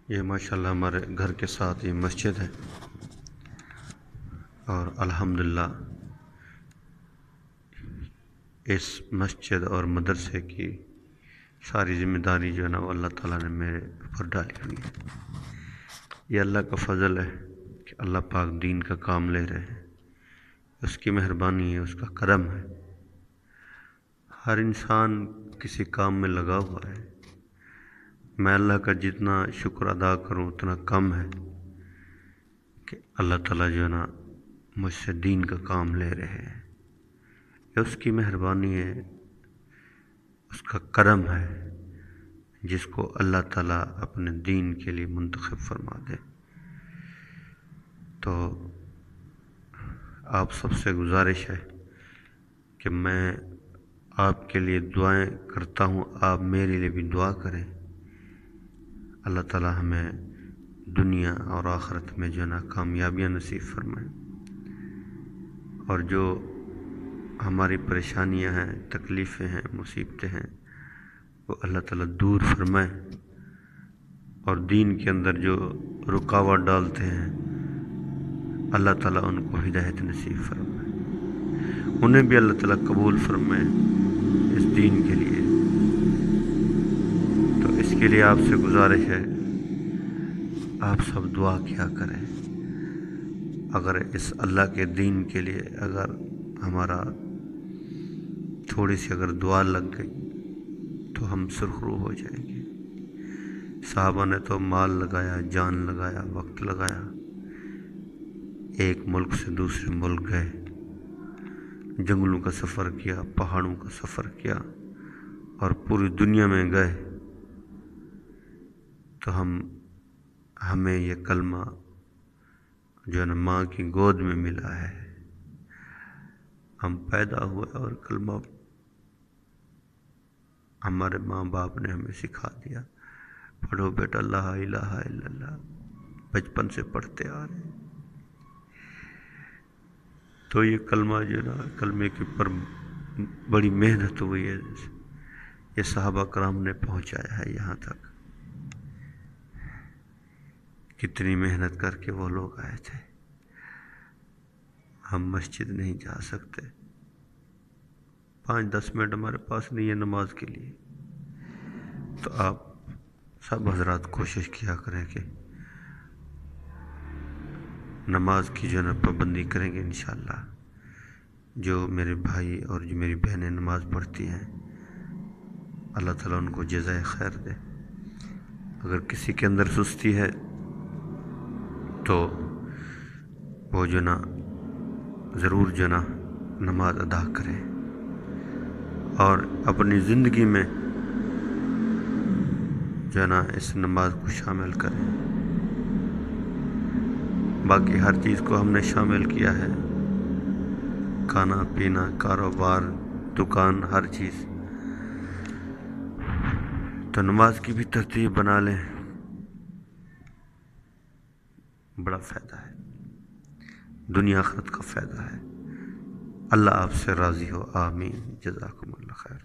یہ ماشاءاللہ ہمارے گھر کے ساتھ یہ مسجد ہے، اور الحمدللہ اس مسجد اور مدرسے کی ساری ذمہ داری جو ہے نا وہ اللہ تعالیٰ نے میرے اوپر ڈالی ہوئی ہے۔ یہ اللہ کا فضل ہے کہ اللہ پاک دین کا کام لے رہے ہیں، اس کی مہربانی ہے، اس کا کرم ہے۔ ہر انسان کسی کام میں لگا ہوا ہے، میں اللہ کا جتنا شکر ادا کروں اتنا کم ہے کہ اللہ تعالیٰ جو ہے نا مجھ سے دین کا کام لے رہے ہیں۔ یہ اس کی مہربانی ہے، اس کا کرم ہے، جس کو اللہ تعالیٰ اپنے دین کے لیے منتخب فرما دے۔ تو آپ سب سے گزارش ہے کہ میں آپ کے لیے دعائیں کرتا ہوں، آپ میرے لیے بھی دعا کریں۔ اللہ تعالیٰ ہمیں دنیا اور آخرت میں جو ہے نا کامیابیاں نصیب فرمائیں، اور جو ہماری پریشانیاں ہیں، تکلیفیں ہیں، مصیبتیں ہیں، وہ اللہ تعالیٰ دور فرمائیں، اور دین کے اندر جو رکاوٹ ڈالتے ہیں اللہ تعالیٰ ان کو ہدایت نصیب فرمائے، انہیں بھی اللہ تعالیٰ قبول فرمائے اس دین کے لیے۔ تو اس کے لیے آپ سے گزارش ہے، آپ سب دعا کیا کریں۔ اگر اس اللہ کے دین کے لیے اگر ہمارا تھوڑی سی اگر دعا لگ گئی تو ہم سرخرو ہو جائیں گے۔ صحابہ نے تو مال لگایا، جان لگایا، وقت لگایا، ایک ملک سے دوسرے ملک گئے، جنگلوں کا سفر کیا، پہاڑوں کا سفر کیا، اور پوری دنیا میں گئے۔ تو ہمیں یہ کلمہ جو ہے نا ماں کی گود میں ملا ہے، ہم پیدا ہوئے اور کلمہ ہمارے ماں باپ نے ہمیں سکھا دیا، پڑھو بیٹا لا الہ الا اللہ، بچپن سے پڑھتے آ رہے ہیں۔ تو یہ کلمہ جو ہے نا کلمے کے اوپر بڑی محنت ہوئی ہے، یہ صحابہ کرام نے پہنچایا ہے یہاں تک۔ کتنی محنت کر کے وہ لوگ آئے تھے۔ ہم مسجد نہیں جا سکتے، 5-10 منٹ ہمارے پاس نہیں ہے نماز کے لیے، تو آپ سب حضرات کوشش کیا کریں کہ نماز کی جو ہے نا پابندی کریں گے انشاءاللہ۔ جو میرے بھائی اور جو میری بہنیں نماز پڑھتی ہیں، اللہ تعالیٰ ان کو جزائے خیر دے۔ اگر کسی کے اندر سستی ہے تو وہ جو نا ضرور جو نا نماز ادا کرے، اور اپنی زندگی میں جو ہے نا اس نماز کو شامل کریں۔ باقی ہر چیز کو ہم نے شامل کیا ہے، کھانا پینا، کاروبار، دکان، ہر چیز۔ تو نماز کی بھی ترتیب بنا لیں، بڑا فائدہ ہے، دنیا آخرت کا فائدہ ہے۔ اللہ آپ سے راضی ہو، آمین، جزاکم اللہ خیر۔